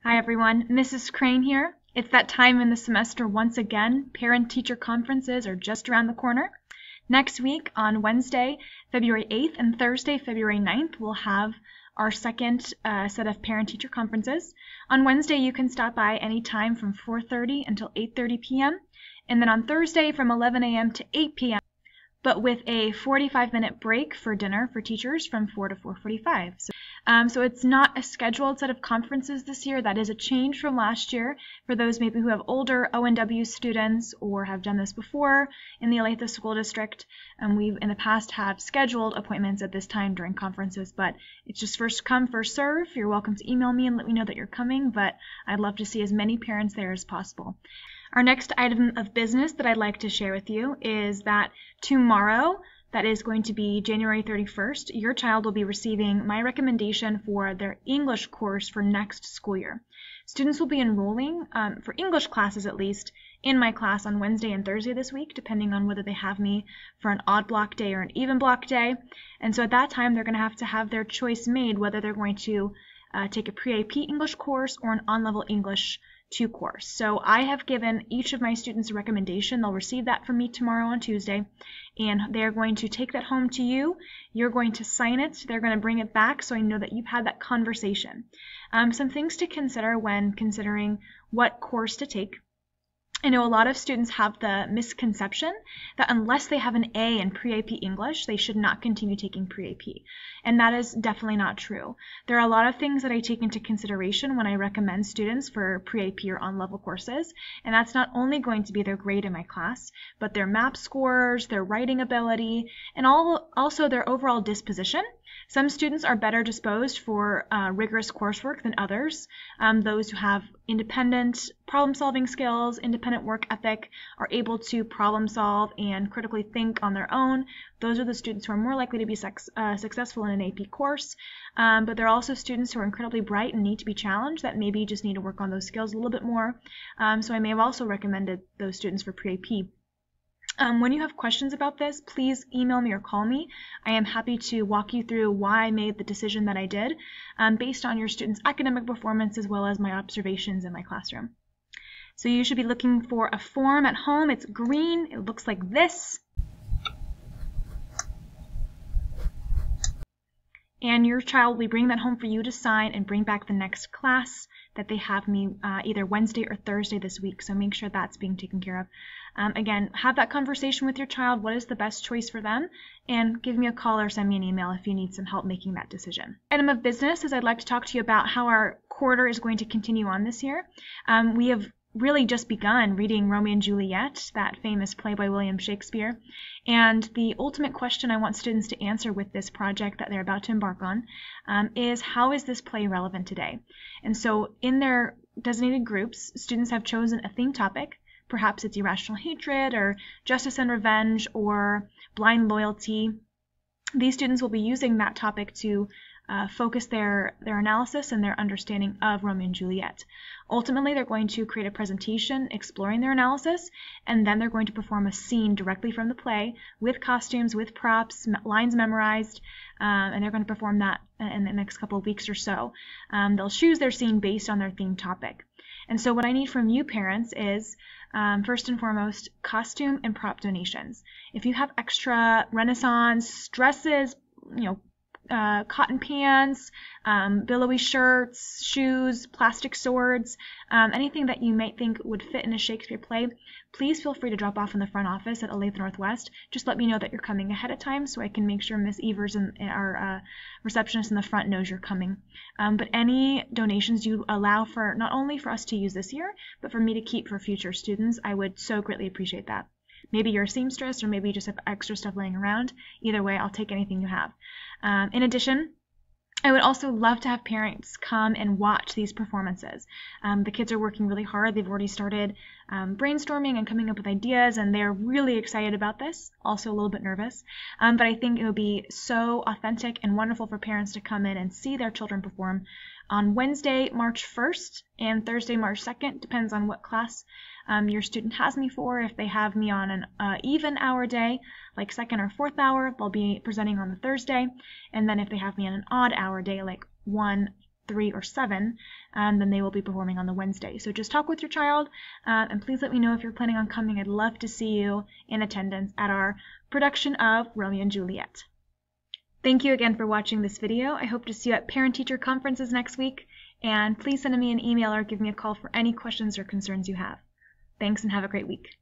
Hi everyone, Mrs. Crane here. It's that time in the semester once again. Parent-teacher conferences are just around the corner. Next week on Wednesday, February 8th and Thursday, February 9th, we'll have our second set of parent-teacher conferences. On Wednesday, you can stop by anytime from 4:30 until 8:30 p.m. and then on Thursday from 11 a.m. to 8 p.m. but with a 45-minute break for dinner for teachers from 4 to 4:45. So it's not a scheduled set of conferences this year. That is a change from last year for those maybe who have older ONW students or have done this before in the Olathe School District. We've in the past had scheduled appointments at this time during conferences, but it's just first come, first serve. You're welcome to email me and let me know that you're coming, but I'd love to see as many parents there as possible. Our next item of business that I'd like to share with you is that tomorrow, that is going to be January 31st, your child will be receiving my recommendation for their English course for next school year. Students will be enrolling, for English classes at least, in my class on Wednesday and Thursday this week, depending on whether they have me for an odd block day or an even block day. And so at that time, they're going to have their choice made whether they're going to take a pre-AP English course or an on-level English 2 course. So I have given each of my students a recommendation. They'll receive that from me tomorrow on Tuesday, and they're going to take that home to you. You're going to sign it. They're going to bring it back so I know that you've had that conversation. Some things to consider when considering what course to take. I know a lot of students have the misconception that unless they have an A in pre-AP English, they should not continue taking pre-AP. And that is definitely not true. There are a lot of things that I take into consideration when I recommend students for pre-AP or on-level courses. And that's not only going to be their grade in my class, but their MAP scores, their writing ability, and also their overall disposition. Some students are better disposed for rigorous coursework than others. Those who have independent problem-solving skills, independent work ethic, are able to problem solve and critically think on their own. Those are the students who are more likely to be successful in an AP course. But there are also students who are incredibly bright and need to be challenged that maybe just need to work on those skills a little bit more. So I may have also recommended those students for pre-AP. When you have questions about this, please email me or call me. I am happy to walk you through why I made the decision that I did based on your students' academic performance as well as my observations in my classroom. So you should be looking for a form at home. It's green. It looks like this. And your child will be bringing that home for you to sign and bring back the next class that they have me either Wednesday or Thursday this week. So make sure that's being taken care of. Again, have that conversation with your child. What is the best choice for them? And give me a call or send me an email if you need some help making that decision. Item of business is I'd like to talk to you about how our quarter is going to continue on this year. We have really just begun reading Romeo and Juliet, that famous play by William Shakespeare. And the ultimate question I want students to answer with this project that they're about to embark on is, how is this play relevant today? And so in their designated groups, students have chosen a theme topic. Perhaps it's irrational hatred or justice and revenge or blind loyalty. These students will be using that topic to focus their analysis and their understanding of Romeo and Juliet. Ultimately, they're going to create a presentation exploring their analysis, and then they're going to perform a scene directly from the play with costumes, with props, lines memorized, and they're going to perform that in the next couple of weeks or so. They'll choose their scene based on their theme topic. And so what I need from you parents is, first and foremost, costume and prop donations. If you have extra Renaissance dresses, cotton pants, billowy shirts, shoes, plastic swords, anything that you might think would fit in a Shakespeare play, please feel free to drop off in the front office at Olathe Northwest. Just let me know that you're coming ahead of time so I can make sure Miss Evers and our receptionist in the front knows you're coming. But any donations you allow for, not only for us to use this year, but for me to keep for future students, I would so greatly appreciate that. Maybe you're a seamstress or maybe you just have extra stuff laying around. Either way, I'll take anything you have. In addition, I would also love to have parents come and watch these performances. The kids are working really hard. They've already started brainstorming and coming up with ideas, and they're really excited about this, also a little bit nervous. But I think it would be so authentic and wonderful for parents to come in and see their children perform on Wednesday, March 1st and Thursday, March 2nd, depends on what class your student has me for. If they have me on an even hour day, like second or fourth hour, they'll be presenting on the Thursday. And then if they have me on an odd hour day, like 1 3 or 7, then they will be performing on the Wednesday. So just talk with your child, and please let me know if you're planning on coming. I'd love to see you in attendance at our production of Romeo and Juliet. Thank you again for watching this video. I hope to see you at parent-teacher conferences next week, and please send me an email or give me a call for any questions or concerns you have. Thanks and have a great week.